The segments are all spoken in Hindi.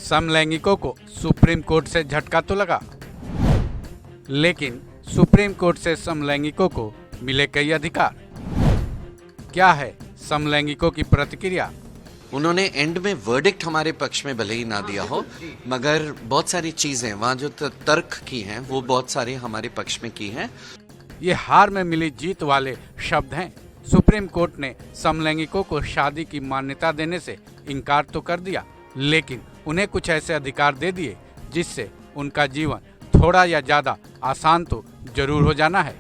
समलैंगिकों को सुप्रीम कोर्ट से झटका तो लगा, लेकिन सुप्रीम कोर्ट से समलैंगिकों को मिले कई अधिकार। क्या है समलैंगिकों की प्रतिक्रिया? उन्होंने एंड में वर्डिक्ट हमारे पक्ष में भले ही ना दिया हो, मगर बहुत सारी चीजें वहाँ जो तर्क की हैं वो बहुत सारी हमारे पक्ष में की हैं। ये हार में मिली जीत वाले शब्द हैं। सुप्रीम कोर्ट ने समलैंगिकों को शादी की मान्यता देने से इनकार तो कर दिया, लेकिन उन्हें कुछ ऐसे अधिकार दे दिए जिससे उनका जीवन थोड़ा या ज्यादा आसान तो जरूर हो जाना है।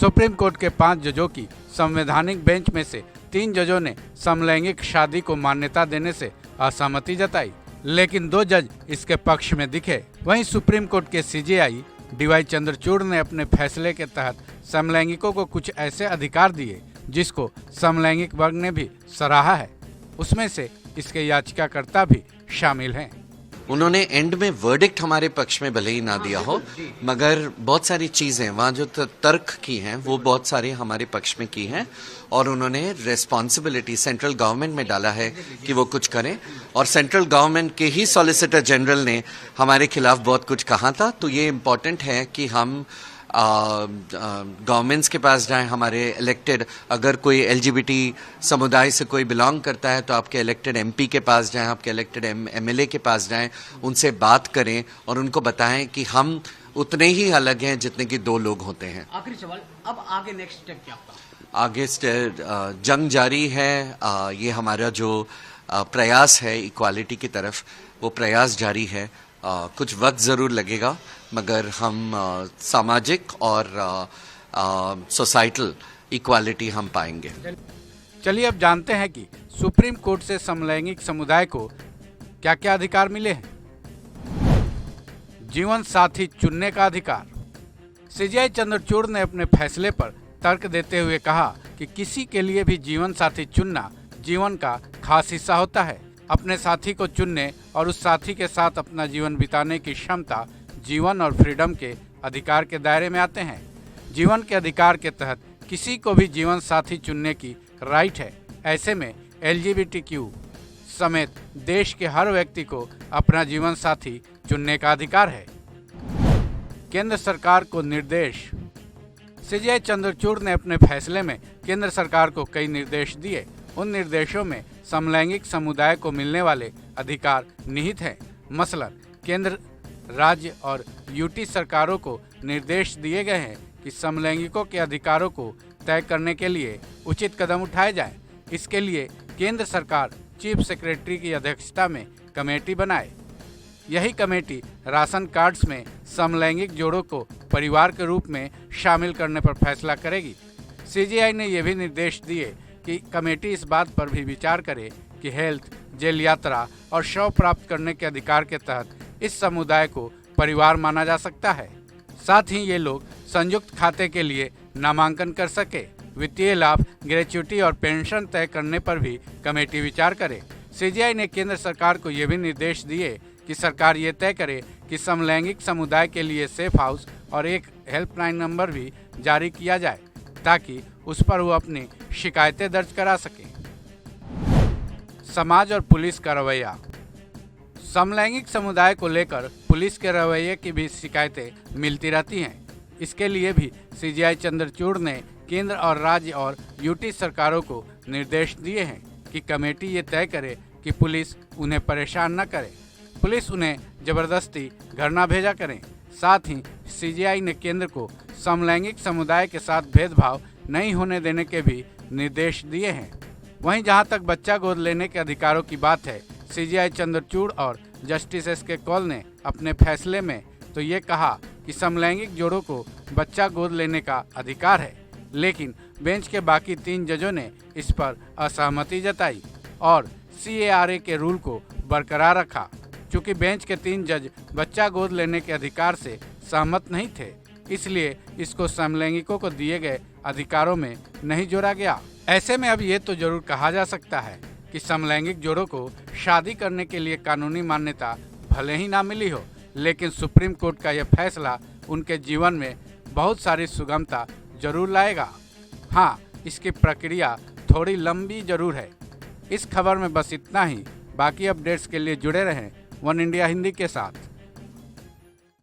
सुप्रीम कोर्ट के 5 जजों की संवैधानिक बेंच में से 3 जजों ने समलैंगिक शादी को मान्यता देने से असहमति जताई, लेकिन 2 जज इसके पक्ष में दिखे। वहीं सुप्रीम कोर्ट के सीजेआई डीवाई चंद्रचूड़ ने अपने फैसले के तहत समलैंगिकों को कुछ ऐसे अधिकार दिए जिसको समलैंगिक वर्ग ने भी सराहा है। उसमें से इसके याचिकाकर्ता भी शामिल हैं। उन्होंने एंड में वर्डिक्ट हमारे पक्ष में भले ही ना दिया हो, मगर बहुत सारी चीजें वहाँ जो तर्क की हैं वो बहुत सारी हमारे पक्ष में की हैं, और उन्होंने रेस्पॉन्सिबिलिटी सेंट्रल गवर्नमेंट में डाला है कि वो कुछ करें। और सेंट्रल गवर्नमेंट के ही सॉलिसिटर जनरल ने हमारे खिलाफ बहुत कुछ कहा था। तो ये इम्पोर्टेंट है कि हम गवर्नमेंट्स के पास जाएं, हमारे इलेक्टेड, अगर कोई एलजीबीटी समुदाय से कोई बिलोंग करता है तो आपके इलेक्टेड एमपी के पास जाएं, आपके इलेक्टेड एमएलए के पास जाएं, उनसे बात करें और उनको बताएं कि हम उतने ही अलग हैं जितने कि 2 लोग होते हैं। आखिरी सवाल, अब आगे नेक्स्ट स्टेप क्या होगा? आगे जंग जारी है। ये हमारा जो प्रयास है इक्वालिटी की तरफ, वो प्रयास जारी है। कुछ वक्त ज़रूर लगेगा, मगर हम सामाजिक और सोसाइटल इक्वालिटी हम पाएंगे। चलिए अब जानते हैं कि सुप्रीम कोर्ट से समलैंगिक समुदाय को क्या क्या अधिकार मिले हैं। जीवन साथी चुनने का अधिकार। सीजेआई चंद्रचूड़ ने अपने फैसले पर तर्क देते हुए कहा कि किसी के लिए भी जीवन साथी चुनना जीवन का खास हिस्सा होता है। अपने साथी को चुनने और उस साथी के साथ अपना जीवन बिताने की क्षमता जीवन और फ्रीडम के अधिकार के दायरे में आते हैं। जीवन के अधिकार के तहत किसी को भी जीवन साथी चुनने की राइट है। ऐसे में LGBTQ समेत देश के हर व्यक्ति को अपना जीवन साथी चुनने का अधिकार है। केंद्र सरकार को निर्देश। सीजेआई चंद्रचूड़ ने अपने फैसले में केंद्र सरकार को कई निर्देश दिए। उन निर्देशों में समलैंगिक समुदाय को मिलने वाले अधिकार निहित हैं। मसलन केंद्र, राज्य और यूटी सरकारों को निर्देश दिए गए हैं कि समलैंगिकों के अधिकारों को तय करने के लिए उचित कदम उठाए जाएं। इसके लिए केंद्र सरकार चीफ सेक्रेटरी की अध्यक्षता में कमेटी बनाए। यही कमेटी राशन कार्ड्स में समलैंगिक जोड़ों को परिवार के रूप में शामिल करने पर फैसला करेगी। सीजेआई ने यह भी निर्देश दिए कि कमेटी इस बात पर भी विचार करे कि हेल्थ, जेल यात्रा और शव प्राप्त करने के अधिकार के तहत इस समुदाय को परिवार माना जा सकता है। साथ ही ये लोग संयुक्त खाते के लिए नामांकन कर सके। वित्तीय लाभ, ग्रेच्युटी और पेंशन तय करने पर भी कमेटी विचार करे। सीजेआई ने केंद्र सरकार को ये भी निर्देश दिए कि सरकार ये तय करे कि समलैंगिक समुदाय के लिए सेफ हाउस और एक हेल्पलाइन नंबर भी जारी किया जाए ताकि उस पर वो अपनी शिकायतें दर्ज करा सके। समाज और पुलिस का रवैया। समलैंगिक समुदाय को लेकर पुलिस के रवैये की भी शिकायतें मिलती रहती हैं। इसके लिए भी सीजेआई चंद्रचूड़ ने केंद्र और राज्य और यूटी सरकारों को निर्देश दिए हैं कि कमेटी ये तय करे कि पुलिस उन्हें परेशान न करे, पुलिस उन्हें जबरदस्ती घर न भेजा करें। साथ ही सीजेआई ने केंद्र को समलैंगिक समुदाय के साथ भेदभाव नहीं होने देने के भी निर्देश दिए हैं। वहीं जहां तक बच्चा गोद लेने के अधिकारों की बात है, सीजेआई चंद्रचूड़ और जस्टिस एस.के. कौल ने अपने फैसले में तो ये कहा कि समलैंगिक जोड़ों को बच्चा गोद लेने का अधिकार है, लेकिन बेंच के बाकी 3 जजों ने इस पर असहमति जताई और CARA के रूल को बरकरार रखा। चूँकि बेंच के 3 जज बच्चा गोद लेने के अधिकार से सहमत नहीं थे, इसलिए इसको समलैंगिकों को दिए गए अधिकारों में नहीं जोड़ा गया। ऐसे में अब ये तो जरूर कहा जा सकता है कि समलैंगिक जोड़ों को शादी करने के लिए कानूनी मान्यता भले ही ना मिली हो, लेकिन सुप्रीम कोर्ट का यह फैसला उनके जीवन में बहुत सारी सुगमता जरूर लाएगा। हाँ, इसकी प्रक्रिया थोड़ी लंबी जरूर है। इस खबर में बस इतना ही। बाकी अपडेट्स के लिए जुड़े रहें वन इंडिया हिंदी के साथ।